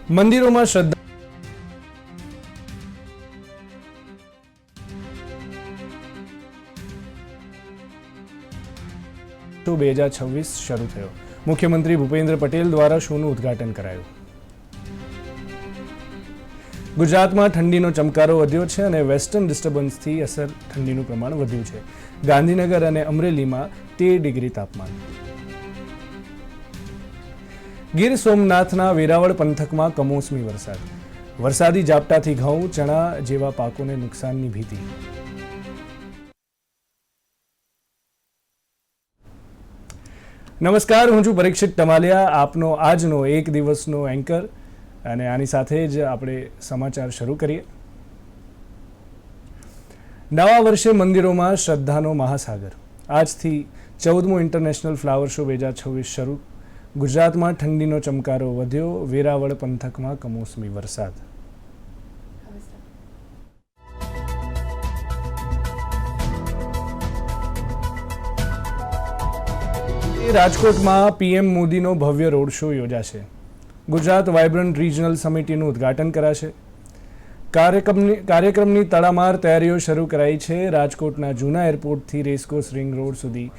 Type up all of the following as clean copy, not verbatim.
મંદિરોમાં શ્રદ્ધા 2026 શરૂ થયો. મુખ્યમંત્રી ભૂપેન્દ્ર પટેલ દ્વારા શોનું ઉદ્ઘાટન કરાયું. ગુજરાતમાં ઠંડીનો ચમકારો વધ્યો છે અને વેસ્ટર્ન ડિસ્ટર્બન્સથી અસર ઠંડીનું પ્રમાણ વધ્યું છે. ગાંધીનગર અને અમરેલીમાં 13 ડિગ્રી તાપમાન. ગીર સોમનાથના વેરાવળ પંથકમાં કમોસમી વરસાદ. વરસાદી ઝાપટાથી ઘઉં, ચણા જેવા પાકોને નુકસાનની ભીતિ. નમસ્કાર, હું છું પરીક્ષિત ટમાલિયા, આપનો આજનો એક દિવસનો એન્કર, અને આની સાથે જ આપણે સમાચાર શરૂ કરીએ. નવા વર્ષે મંદિરોમાં શ્રદ્ધાનો મહાસાગર. આજથી 14મો ઇન્ટરનેશનલ ફ્લાવર શો 2026 શરૂ. ગુજરાતમાં ઠંડીનો ચમકારો વધ્યો, વેરાવળ પંથકમાં કમોસમી વરસાદ. રાજકોટમાં પીએમ મોદીનો ભવ્ય રોડ શો યોજાશે. ગુજરાત વાઇબ્રન્ટ રિજનલ સમિટીનું ઉદ્ઘાટન કરાશે. કાર્યક્રમની તડામાર તૈયારીઓ શરૂ કરાઈ છે. રાજકોટના જૂના એરપોર્ટથી રેસકોર્સ રિંગ રોડ સુધી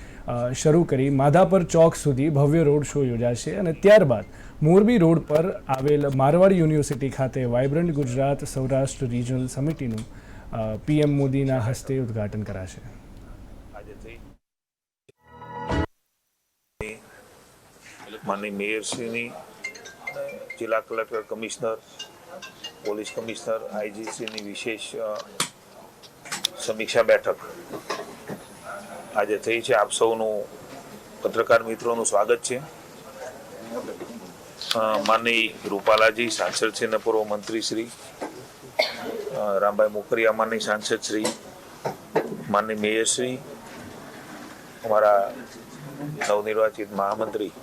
શરૂ કરી માધાપર ચોક સુધી ભવ્ય રોડ શો યોજાશે અને ત્યારબાદ મોરબી રોડ પર આવેલ મારવાડ યુનિવર્સિટી ખાતે વાઇબ્રન્ટ ગુજરાત સૌરાષ્ટ્ર રિજનલ સમિટીનું પીએમ મોદીના હસ્તે ઉદ્ઘાટન કરાશે. માનનીય મેયરશ્રીની, જિલ્લા કલેક્ટર, કમિશનર, પોલીસ કમિશનર, આઈજીશ્રીની વિશેષ સમીક્ષા બેઠક આજે થઈ છે. આપ સૌનું, પત્રકાર મિત્રોનું સ્વાગત છે. માનનીય રૂપાલાજી સાંસદ છે અને પૂર્વ મંત્રી શ્રી રામભાઈ મોકરિયા, માનનીય સાંસદ શ્રી, માનનીય મેયરશ્રી, અમારા નવનિર્વાચિત મહામંત્રી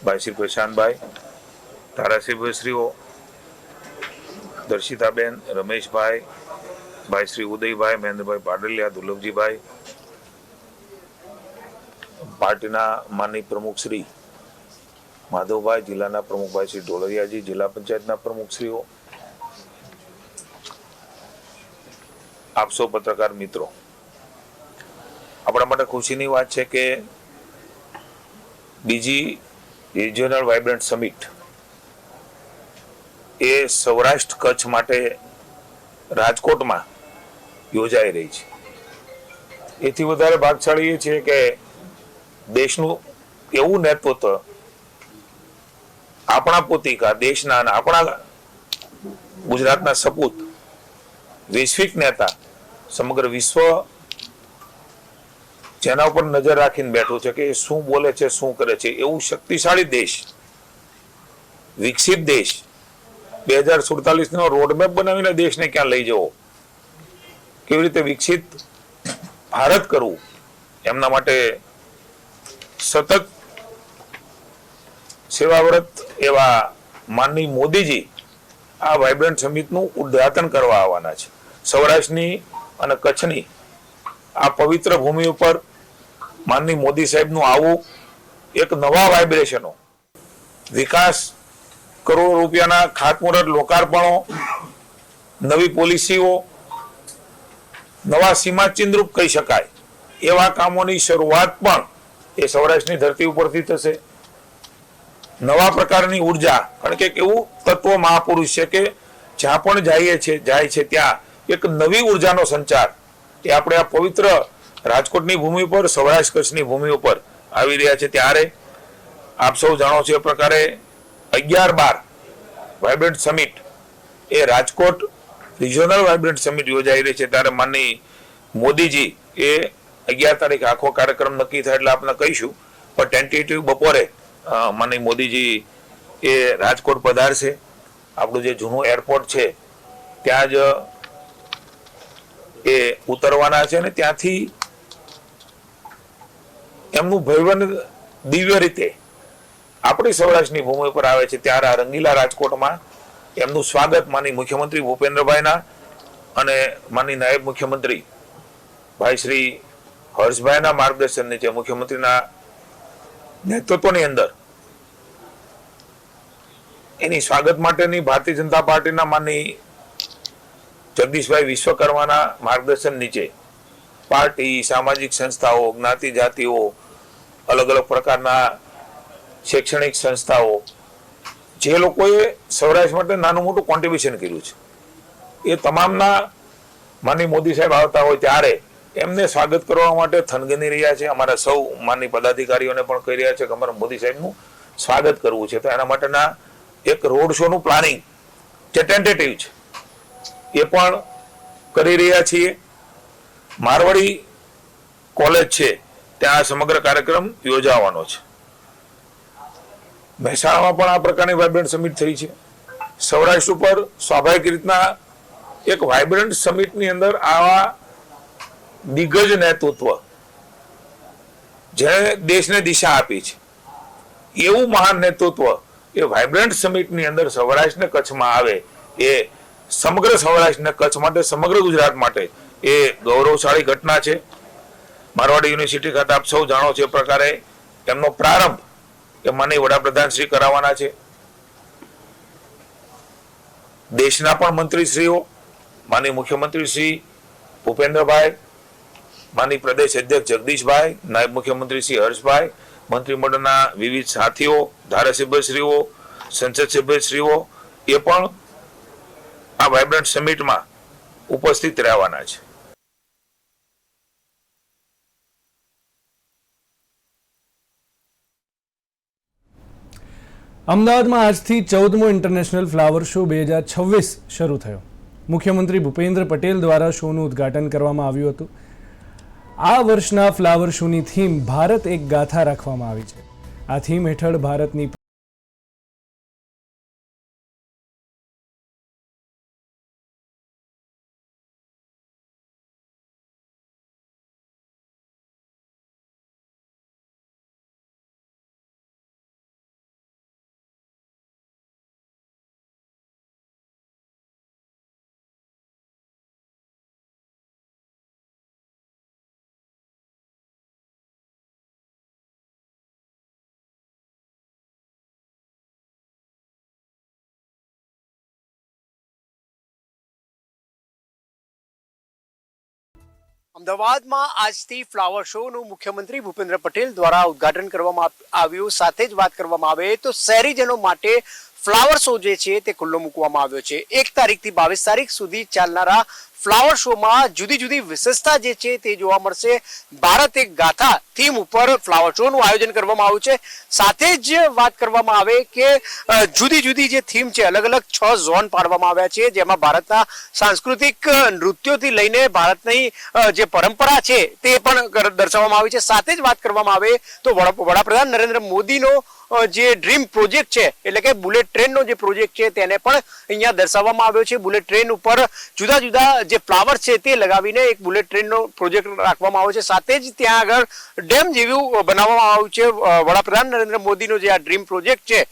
ભાઈ શ્રી પ્રશાંતભાઈ, ધારાસભ્યશ્રીઓ દર્શિતાબેન, રમેશભાઈ, ભાઈ શ્રી ઉદયભાઈ, મહેન્દ્રભાઈ પાડલિયા, દુર્લભજીભાઈ, પાર્ટીના માનનીય પ્રમુખ શ્રી માધવભાઈ, જિલ્લાના પ્રમુખભાઈ શ્રી ઢોલરિયાજી, જિલ્લા પંચાયતના પ્રમુખશ્રીઓ, આપ સૌ પત્રકાર મિત્રો, આપણા માટે ખુશીની વાત છે કે બીજી રિજિયોનલ વાઇબ્રન્ટ સમિટ એ સૌરાષ્ટ્ર કચ્છ માટે રાજકોટમાં યોજાઈ રહી છે. એથી વધારે ભાગશાળી એ છે કે દેશનું એવું નેતૃત્વ આપણા પોતિકા, દેશના અને આપણા ગુજરાતના સપૂત, વૈશ્વિક નેતા, સમગ્ર વિશ્વ જેના ઉપર નજર રાખીને બેઠું છે કે એ શું બોલે છે, શું કરે છે, એવું શક્તિશાળી દેશ, વિકસિત દેશ, 2047 નો રોડમેપ બનાવીને દેશને ક્યાં લઈ જવો, કેવી રીતે વિકસિત ભારત કરવું, એમના માટે સતત સેવાવ્રત એવા માનનીય મોદીજી આ વાઇબ્રન્ટ સમિટનું ઉદ્ઘાટન કરવા આવવાના છે. સૌરાષ્ટ્રની અને કચ્છની આ પવિત્ર ભૂમિ ઉપર માનનીય મોદી સાહેબનું આવું એક નવા વાઇબ્રેશનો, વિકાસ, કરોડો રૂપિયાના ખાતમુહૂર્ત, લોકાર્પણો, નવી પોલિસીઓ, નવા સીમાચિહ્નરૂપ કહી શકાય એવા કામોની શરૂઆત પણ એ સૌરાષ્ટ્રની ધરતી ઉપરથી થશે. નવા પ્રકારની ઉર્જા, કારણ કે એવું તત્વ મહાપુરુષ છે કે જ્યાં પણ જાય છે ત્યાં એક નવી ઉર્જાનો સંચાર એ આપણે આ પવિત્ર રાજકોટની ભૂમિ ઉપર, સૌરાષ્ટ્ર કચ્છની ભૂમિ ઉપર આવી રહ્યા છે. ત્યારે આપ સૌ જાણો છો એ પ્રકારે 11-12 વાઇબ્રન્ટ સમિટ એ રાજકોટ રિજિયોનલ વાઇબ્રન્ટ સમિટ યોજાઈ રહી છે. ત્યારે માનનીય મોદીજી એ 11 તારીખે આખો કાર્યક્રમ નક્કી થાય એટલે આપણે કહીશું, પણ ટેન્ટેટિવ બપોરે માનનીય મોદીજી એ રાજકોટ પધારશે. આપણું જે જૂનું એરપોર્ટ છે ત્યાં જ એ ઉતરવાના છે અને ત્યાંથી એમનું ભૈવન દિવ્ય રીતે આપણી સૌરાષ્ટ્રની ભૂમિ પર આવે છે. ત્યારે આ રંગીલા રાજકોટમાં એમનું સ્વાગત માનનીય મુખ્યમંત્રી ભૂપેન્દ્રભાઈના અને માનનીય નાયબ મુખ્યમંત્રી ભાઈ શ્રી હર્ષભાઈના માર્ગદર્શન નીચે, મુખ્યમંત્રીના નેતૃત્વની અંદર એની સ્વાગત માટેની ભારતીય જનતા પાર્ટીના માનની જગદીશભાઈ વિશ્વકર્માના માર્ગદર્શન નીચે પાર્ટી, સામાજિક સંસ્થાઓ, જ્ઞાતિ જાતિઓ, અલગ અલગ પ્રકારના શૈક્ષણિક સંસ્થાઓ, જે લોકોએ સૌરાષ્ટ્ર માટે નાનું મોટું કોન્ટ્રીબ્યુશન કર્યું છે, એ તમામના માનની મોદી સાહેબ આવતા હોય ત્યારે એમને સ્વાગત કરવા માટે થનગની રહ્યા છે. અમારા સૌ માનની પદાધિકારીઓને પણ કહી રહ્યા છે કે અમારા મોદી સાહેબનું સ્વાગત કરવું છે, તો એના માટેના એક રોડ શોનું પ્લાનિંગ જે ટેન્ટેટિવ છે એ પણ કરી રહ્યા છીએ. મારવાડી કોલેજ છે ત્યાં સમગ્ર કાર્યક્રમ યોજાવાનો છે. મહેસાણામાં પણ આ પ્રકારની વાઇબ્રન્ટ સમિટ થઈ છે. સૌરાષ્ટ્ર ઉપર સ્વાભાવિક રીતના એક વાઇબ્રન્ટ સમિટની અંદર આવા દિગ્ગજ નેતૃત્વ જેણે દેશને દિશા આપી છે એવું મહાન નેતૃત્વ એ વાઇબ્રન્ટ સમિટની અંદર સૌરાષ્ટ્ર ને કચ્છમાં આવે એ સમગ્ર સૌરાષ્ટ્ર ને કચ્છ માટે, સમગ્ર ગુજરાત માટે એ ગૌરવશાળી ઘટના છે. મારવાડી યુનિવર્સિટી ખાતે આપ સૌ જાણો છો એ પ્રકારે એમનો પ્રારંભ એ માનનીય વડાપ્રધાન શ્રી કરાવવાના છે. દેશના પણ મંત્રીશ્રીઓ, માનનીય મુખ્યમંત્રી શ્રી ભૂપેન્દ્રભાઈ, માનનીય પ્રદેશ અધ્યક્ષ જગદીશભાઈ, નાયબ મુખ્યમંત્રી શ્રી હર્ષભાઈ, મંત્રીમંડળના વિવિધ સાથીઓ, ધારાસભ્યશ્રીઓ, સંસદ સભ્યશ્રીઓ એ પણ આ વાઇબ્રન્ટ સમિટમાં ઉપસ્થિત રહેવાના છે. અમદાવાદમાં આજથી 14મો ઇન્ટરનેશનલ ફ્લાવર શો 2026 શરૂ થયો. મુખ્યમંત્રી ભૂપેન્દ્ર પટેલ દ્વારા શોનું ઉદ્ઘાટન કરવામાં આવ્યું હતું. આ વર્ષના ફ્લાવર શોની થીમ ભારત એક ગાથા રાખવામાં આવી છે. આ થીમ હેઠળ ભારતની અમદાવાદમાં આજથી ફ્લાવર શોનું મુખ્યમંત્રી ભૂપેન્દ્ર પટેલ દ્વારા ઉદ્ઘાટન કરવામાં આવ્યું. સાથે જ વાત કરવામાં આવે તો શહેરીજનો માટે ફ્લાવર શો જે છે તે ખુલ્લો મૂકવામાં આવ્યો છે. 1 તારીખથી 22 તારીખ સુધી ચાલનારા ફ્લાવર શોમાં જુદી જુદી વિશેષતા જે છે તે જોવા મળશે. ભારત એક ગાથા થીમ ઉપર ફ્લાવર શોનું આયોજન કરવામાં આવ્યું છે. સાથે જ વાત કરવામાં આવે કે જુદી જુદી જે થીમ છે, અલગ અલગ 6 ઝોન પાડવામાં આવ્યા છે, જેમાં ભારતના સાંસ્કૃતિક નૃત્યોથી લઈને ભારતની જે પરંપરા છે તે પણ દર્શાવવામાં આવી છે. સાથે જ વાત કરવામાં આવે તો વડાપ્રધાન નરેન્દ્ર મોદીનો જે ડ્રીમ પ્રોજેક્ટ છે એટલે કે બુલેટ ટ્રેનનો જે પ્રોજેક્ટ છે તેને પણ અહીંયા દર્શાવવામાં આવ્યો છે. બુલેટ ટ્રેન ઉપર જુદા જુદા જે ફ્લાવર છે તે લગાવીને એક બુલેટ ટ્રેનનો પ્રોજેક્ટ રાખવામાં આવ્યો છે. સાથે જ ત્યાં આગળ ડેમ જેવું બનાવવામાં આવ્યું છે. વડાપ્રધાન નરેન્દ્ર મોદીનો જે આ ડ્રીમ પ્રોજેક્ટ છે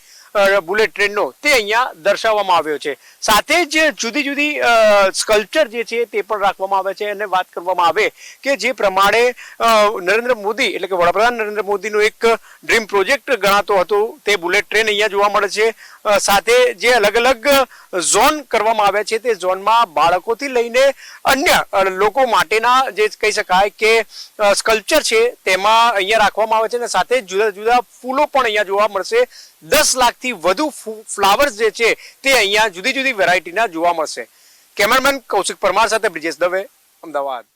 બુલેટ ટ્રેનનો તે અહીંયા દર્શાવવામાં આવ્યો છે. સાથે જ જુદી જુદી સ્કલ્પચર જે છે તે પણ રાખવામાં આવે છે. અને વાત કરવામાં આવે કે જે પ્રમાણે નરેન્દ્ર મોદી એટલે કે વડાપ્રધાન નરેન્દ્ર મોદીનો એક ડ્રીમ પ્રોજેક્ટ ગણાતો હતો તે બુલેટ ટ્રેન અહીંયા જોવા મળે છે. સાથે જે અલગ અલગ ઝોન કરવામાં આવ્યા છે તે ઝોનમાં બાળકોથી લઈને અન્ય લોકો માટેના જે કહી શકાય કે સ્કલ્પચર છે તેમાં અહીંયા રાખવામાં આવે છે. અને સાથે જુદા જુદા ફૂલો પણ અહીંયા જોવા મળશે. 10 લાખથી વધુ ફ્લાવર્સ જે છે તે અહીંયા જુદી જુદી વેરાયટીના જોવા મળશે. કેમેરામેન કૌશિક પરમાર સાથે બ્રિજેશ દવે, અમદાવાદ.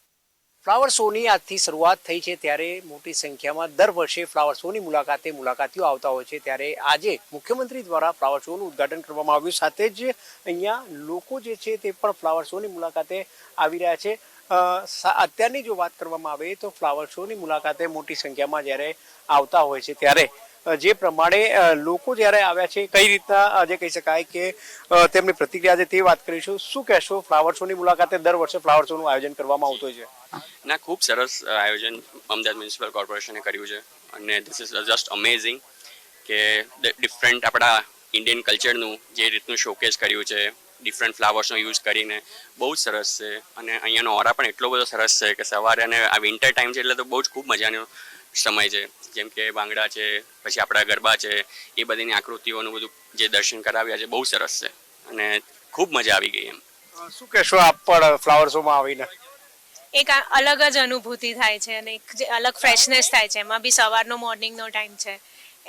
ફ્લાવર શોની આજથી શરૂઆત થઈ છે ત્યારે મોટી સંખ્યામાં દર વર્ષે ફ્લાવર શોની મુલાકાતે મુલાકાતીઓ આવતા હોય છે. ત્યારે આજે મુખ્યમંત્રી દ્વારા ફ્લાવર શોનું ઉદ્ઘાટન કરવામાં આવ્યું. સાથે જ અહીંયા લોકો જે છે તે પણ ફ્લાવર શોની મુલાકાતે આવી રહ્યા છે. અત્યારની જો વાત કરવામાં આવે તો ફ્લાવર શોની મુલાકાતે મોટી સંખ્યામાં જ્યારે આવતા હોય છે ત્યારે જે પ્રમાણે લોકો જ્યારે આવ્યા છે કઈ રીતના જે કહી શકાય કે તેમની પ્રતિક્રિયા છે તે વાત કરીશું. શું કહેશો, ફ્લાવર શોની મુલાકાતે દર વર્ષે ફ્લાવર શોનું આયોજન કરવામાં આવતું છે? ના, ખૂબ સરસ આયોજન અમદાવાદ મ્યુનિસિપલ કોર્પોરેશને કર્યું છે અને ધીસ ઇઝ જસ્ટ અમેઝિંગ કે ડિફરન્ટ આપણા ઇન્ડિયન કલ્ચરનું જે રીતનું શોકેસ કર્યું છે, ડિફરન્ટ ફ્લાવર્સનો યુઝ કરીને બહુ જ સરસ છે. અને અહીંયાનો ઓરા પણ એટલો બધો સરસ છે કે સવારે, અને આ વિન્ટર ટાઈમ છે એટલે તો બહુ જ ખૂબ મજાનો સમય છે. જેમ કે ભાંગડા છે, પછી આપણા ગરબા છે, એ બધીની આકૃતિઓનું બધું જે દર્શન કરાવ્યા છે બહુ સરસ છે અને ખૂબ મજા આવી ગઈ એમ. શું કહેશો આપ પણ ફ્લાવર શોમાં આવીને? એક અલગ જ અનુભૂતિ થાય છે અને એક જે અલગ ફ્રેશનેસ થાય છે. એમાં બી સવારનો મોર્નિંગનો ટાઈમ છે,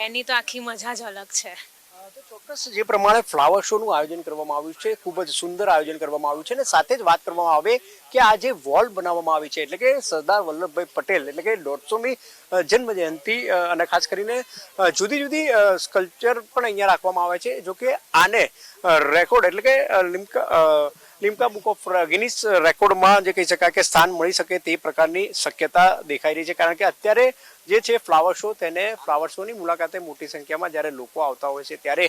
એની તો આખી મજા જ અલગ છે. તો ચોક્કસ જે પ્રમાણે ફ્લાવર શોનું આયોજન કરવામાં આવ્યું છે, ખૂબ જ સુંદર આયોજન કરવામાં આવ્યું છે. અને સાથે જ વાત કરવામાં આવે કે આ જે વોલ બનાવવામાં આવી છે, એટલે કે સરદાર વલ્લભભાઈ પટેલ એટલે કે 150મી જન્મ જયંતિ, અને ખાસ કરીને જુદી જુદી સ્કલ્પચર પણ અહીંયા રાખવામાં આવે છે. જો કે આને રેકોર્ડ એટલે કે લિમ્કા બુક ઓફ ગિનિસ રેકોર્ડમાં જે કહી શકાય કે સ્થાન મળી શકે તે પ્રકારની શક્યતા દેખાઈ રહી છે. કારણ કે અત્યારે જે છે ફ્લાવર શો, તેને ફ્લાવર શોની મુલાકાતે મોટી સંખ્યામાં જ્યારે લોકો આવતા હોય છે ત્યારે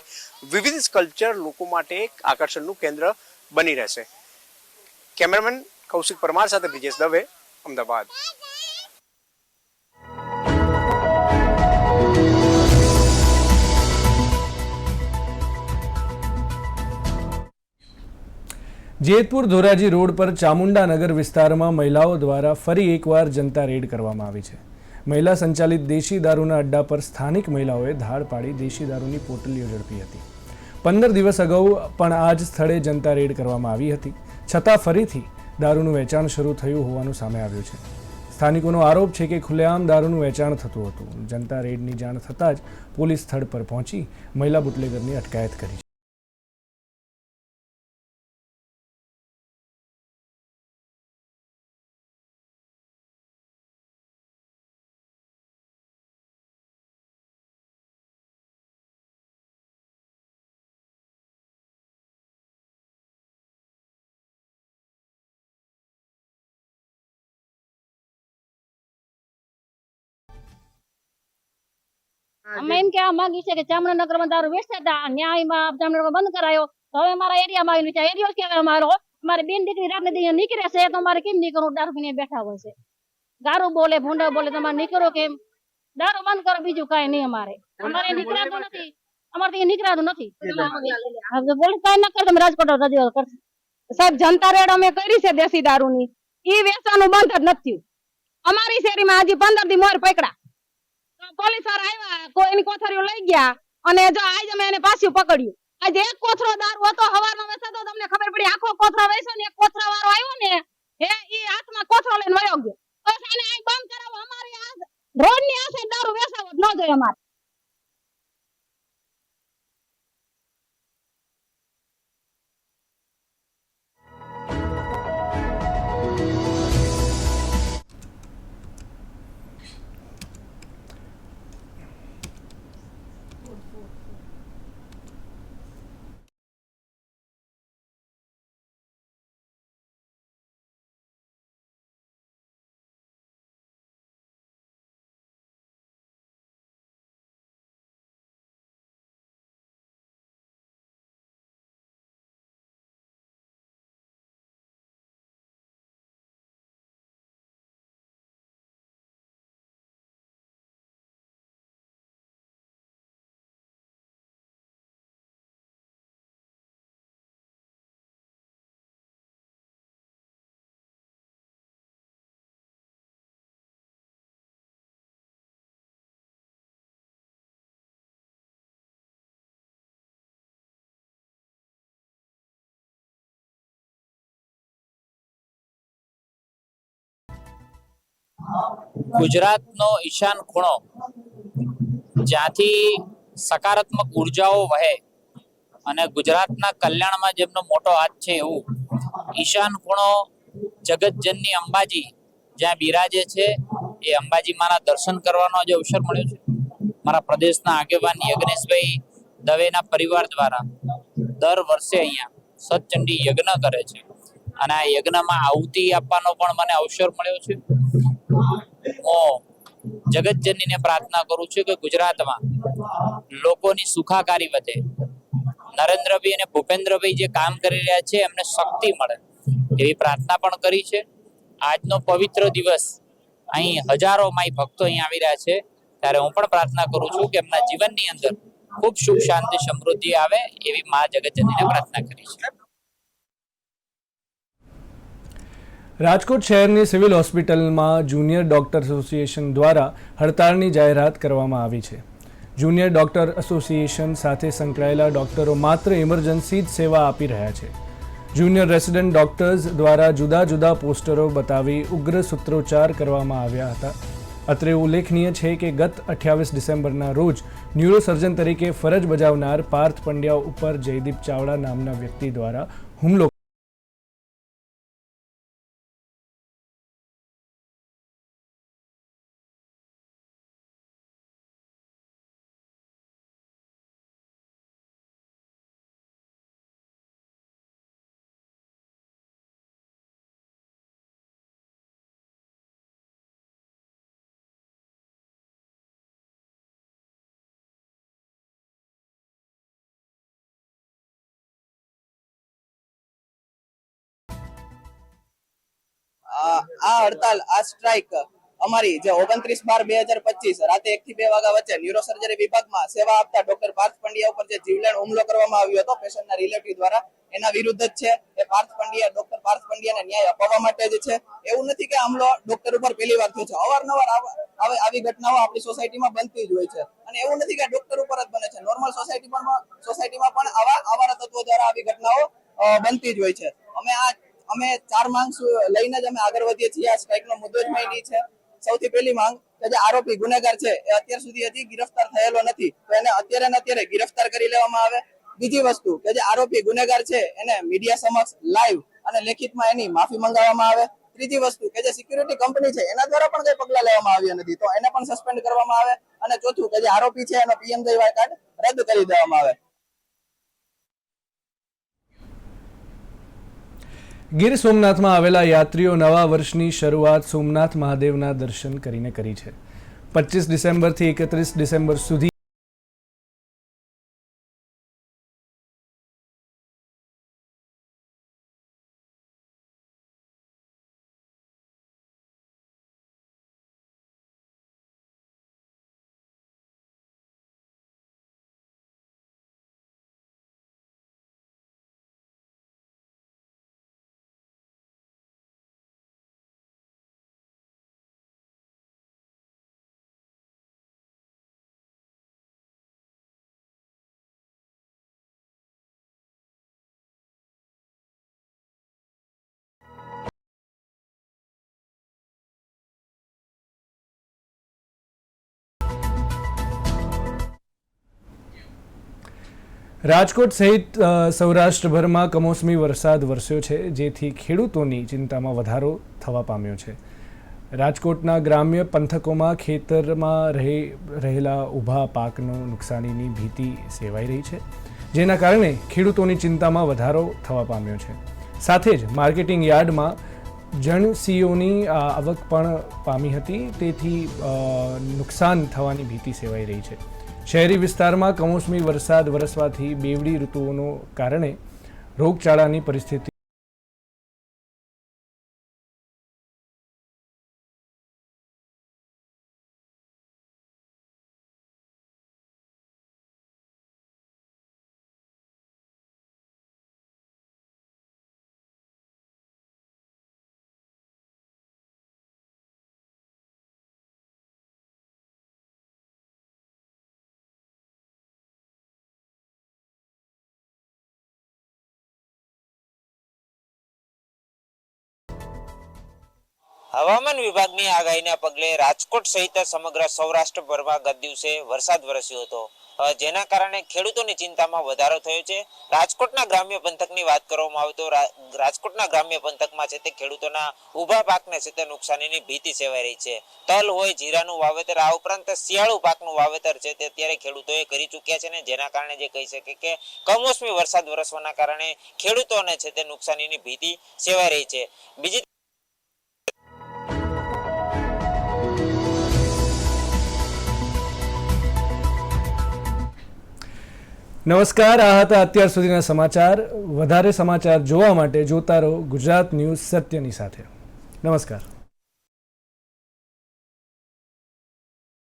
વિવિધ સ્કલ્પચર લોકો માટે એક આકર્ષણનું કેન્દ્ર બની રહેશે. કેમેરામેન કૌશિક પરમાર સાથે બ્રિજેશ દવે, અમદાવાદ. જેતપુર ધોરાજી રોડ પર ચામુંડાનગર વિસ્તારમાં મહિલાઓ દ્વારા ફરી એકવાર જનતા રેડ કરવામાં આવી છે. મહિલા સંચાલિત દેશી દારૂના અડ્ડા પર સ્થાનિક મહિલાઓએ ધાડ પાડી દેશી દારૂની પોટલીઓ ઝડપી હતી. 15 દિવસ અગાઉ પણ આ જ સ્થળે જનતા રેડ કરવામાં આવી હતી, છતાં ફરીથી દારૂનું વેચાણ શરૂ થયું હોવાનું સામે આવ્યું છે. સ્થાનિકોનો આરોપ છે કે ખુલ્લેઆમ દારૂનું વેચાણ થતું હતું. જનતા રેડની જાણ થતાં જ પોલીસ સ્થળ પર પહોંચી મહિલા બુટલેગરની અટકાયત કરી છે. અમે એમ કહેવા માંગી છે કે ચામરાનગરમાં દારૂ વેચતા હતા, ન્યાયમાં ચામરાનગર બંધ કરાયો, તો હવે અમારા એરિયામાં આવીને છે, એરિયો કહેવાય અમારો. મારી બેન દીકરી રાતને દી નીકળે છે તો અમારે કેમ નીકળવું? દારૂ પીને બેઠા હોય છે, ગારું બોલે, ભૂંડા બોલે, તમારે નીકળો કેમ? દારૂ બંધ કરો, બીજું કઈ નહીં. અમારે નીકળાતું નથી, અમારે નીકળાતું નથી. પોલીસ કઈ ન કરે, તમે રાજકોટ રજૂઆત કરશે. સાહેબ, જનતા રેડ અમે કરી છે દેશી દારૂની, ઈ વેચવાનું બંધ જ નથી થયું. અમારી શેરીમાં હજી 15 દી મોર પકડા, પોલીસ વાળા આવ્યા, કોઈની કોથળીઓ લઈ ગયા, અને જો આજે અમે એને પાછું પકડ્યું. આજે એક કોથળો દારૂ હતો, હવારનો વેચાતો, તમને ખબર પડી, આખો કોથળો વેચ્યો ને એક કોથળા વાળો આવ્યો ને, ઈ હાથમાં કોથળો લઈને વયો ગયો. તો એને આ બંધ કરાવો, અમારી આ રોડ ની આસે દારૂ વેચાવો જ ન જોઈએ અમારે. ગુજરાતનો ઈશાન ખૂણો, જ્યાંથી સકારાત્મક ઉર્જાઓ વહે અને ગુજરાતના કલ્યાણમાં જેમનો મોટો હાથ છે, એવું ઈશાન ખૂણો જગતજનની અંબાજી જ્યાં બિરાજે છે, એ અંબાજી માના દર્શન કરવાનો જે અવસર મળ્યો છે. મારા પ્રદેશના આગેવાન યજ્ઞેશભાઈ દવેના પરિવાર દ્વારા દર વર્ષે અહીંયા સતચંડી યજ્ઞ કરે છે, અને આ યજ્ઞમાં આહુતિ આપવાનો પણ મને અવસર મળ્યો છે. હું જગતજનનીને પ્રાર્થના કરું છું કે ગુજરાતમાં લોકોની સુખાકારી વધે. નરેન્દ્રભાઈ અને ભૂપેન્દ્રભાઈ જે કામ કરી રહ્યા છે, એમને શક્તિ મળે એવી પ્રાર્થના પણ કરી છે. આજનો પવિત્ર દિવસ, અહીં હજારો માઈ ભક્તો અહીં આવી રહ્યા છે, ત્યારે હું પણ પ્રાર્થના કરું છું કે એમના જીવનની અંદર ખૂબ સુખ શાંતિ સમૃદ્ધિ આવે એવી મા જગતજનનીને પ્રાર્થના કરી છે. રાજકોટ શહેરની સિવિલ હોસ્પિટલમાં જુનિયર ડોક્ટર એસોસિએશન દ્વારા હડતાળની જાહેરાત કરવામાં આવી છે. જુનિયર ડોક્ટર એસોસિએશન સાથે સંકળાયેલા ડોક્ટરો માત્ર ઇમરજન્સી જ સેવા આપી રહ્યા છે. જુનિયર રેસિડેન્ટ ડોક્ટર્સ દ્વારા જુદા જુદા પોસ્ટરો બતાવી ઉગ્ર સૂત્રોચ્ચાર કરવામાં આવ્યા હતા. અત્રે ઉલ્લેખનીય છે કે ગત 28 ડિસેમ્બરના રોજ ન્યુરોસર્જન તરીકે ફરજ બજાવનાર પાર્થ પંડ્યા ઉપર જયદીપ ચાવડા નામના વ્યક્તિ દ્વારા હુમલો આ હડતાલ આ સ્ટ્રાઇક અમારી જે 29/12/2025 રાતે 1 થી 2 વાગ્યા વચ્ચે ન્યુરોસર્જરી વિભાગમાં સેવા આપતા ડોક્ટર પાર્થ પંડ્યા ઉપર જે જીવલેણ હુમલો કરવામાં આવ્યો હતો પેશન્ટના રિલેટિવ દ્વારા, એના વિરુદ્ધ જ છે. એ ડોક્ટર પાર્થ પંડ્યાને ન્યાય અપાવવા માટે જ છે. એવું નથી કે હુમલો ડોક્ટર ઉપર પહેલી વાર થયો છે. અવારનવાર આવી ઘટનાઓ આપણી સોસાયટીમાં બનતી જ હોય છે. અને એવું નથી કે ડોક્ટર ઉપર જ બને છે. નોર્મલ સોસાયટીમાં પણ આવા તત્વો દ્વારા આવી ઘટનાઓ બનતી જ હોય છે. અમે 4 માંગ લઈને જ અમે આગળ વધીએ છીએ. આ સ્ટ્રાઇકનો મુદ્દો જ મેઇન છે. સૌથી પહેલી માંગ કે જે આરોપી ગુનેગાર છે એ અત્યાર સુધી હજી ગિરફ્તાર થયેલો નથી, તો એને અત્યારે ગિરફ્તાર કરી લેવામાં આવે. બીજી વસ્તુ કે જે આરોપી ગુનેગાર છે એને મીડિયા સમક્ષ લાઈવ અને લેખિતમાં એની માફી મંગાવવામાં આવે. ત્રીજી વસ્તુ કે જે સિક્યુરિટી કંપની છે એના દ્વારા પણ કઈ પગલા લેવામાં આવ્યા નથી, તો એને પણ સસ્પેન્ડ કરવામાં આવે. અને ચોથું કે જે આરોપી છે એનો PMJY કાર્ડ રદ કરી દેવામાં આવે. ગીર સોમનાથમાં આવેલા યાત્રીઓ નવા વર્ષની શરૂઆત સોમનાથ મહાદેવના દર્શન કરીને કરી છે. 25 ડિસેમ્બરથી 31 ડિસેમ્બર સુધી રાજકોટ સહિત સૌરાષ્ટ્રભરમાં કમોસમી વરસાદ વરસ્યો છે, જેથી ખેડૂતોની ચિંતામાં વધારો થવા પામ્યો છે. રાજકોટના ગ્રામ્ય પંથકોમાં ખેતરમાં રહેલા ઊભા પાકનો નુકસાનીની ભીતિ સેવાઈ રહી છે, જેના કારણે ખેડૂતોની ચિંતામાં વધારો થવા પામ્યો છે. સાથે જ માર્કેટિંગ યાર્ડમાં જણસીઓની આવક પણ પામી હતી, તેથી નુકસાન થવાની ભીતિ સેવાઈ રહી છે. શહેરી વિસ્તારમાં કમોસમી વરસાદ વરસવાથી બેવડી ઋતુઓનો કારણે રોગચાળાની પરિસ્થિતિ હવામાન વિભાગની આગાહીના પગલે રાજકોટ સહિત સમગ્ર સૌરાષ્ટ્રભરમાં ગત દિવસે વરસાદ વરસ્યો હતો, જેના કારણે ખેડૂતોની ચિંતામાં વધારો થયો છે. રાજકોટના ગ્રામ્ય પંથકની વાત કરવામાં આવે તો રાજકોટના ગ્રામ્ય પંથકમાં છે તે ખેડૂતોના ઊભા પાકને છે તે નુકસાનીની ભીતિ સેવાઈ રહી છે. તલ હોય, જીરાનું વાવેતર, આ ઉપરાંત શિયાળુ પાકનું વાવેતર છે તે અત્યારે ખેડૂતોએ કરી ચૂક્યા છે, ને જેના કારણે જે કહી શકે કે કમોસમી વરસાદ વરસવાના કારણે ખેડૂતોને છે તે નુકસાનીની ભીતિ સેવાઈ રહી છે. બીજી નમસ્કાર, આ હતા અત્યાર સુધીના સમાચાર. વધારે સમાચાર જોવા માટે જોતા રહો ગુજરાત ન્યૂઝ સત્યની સાથે. નમસ્કાર.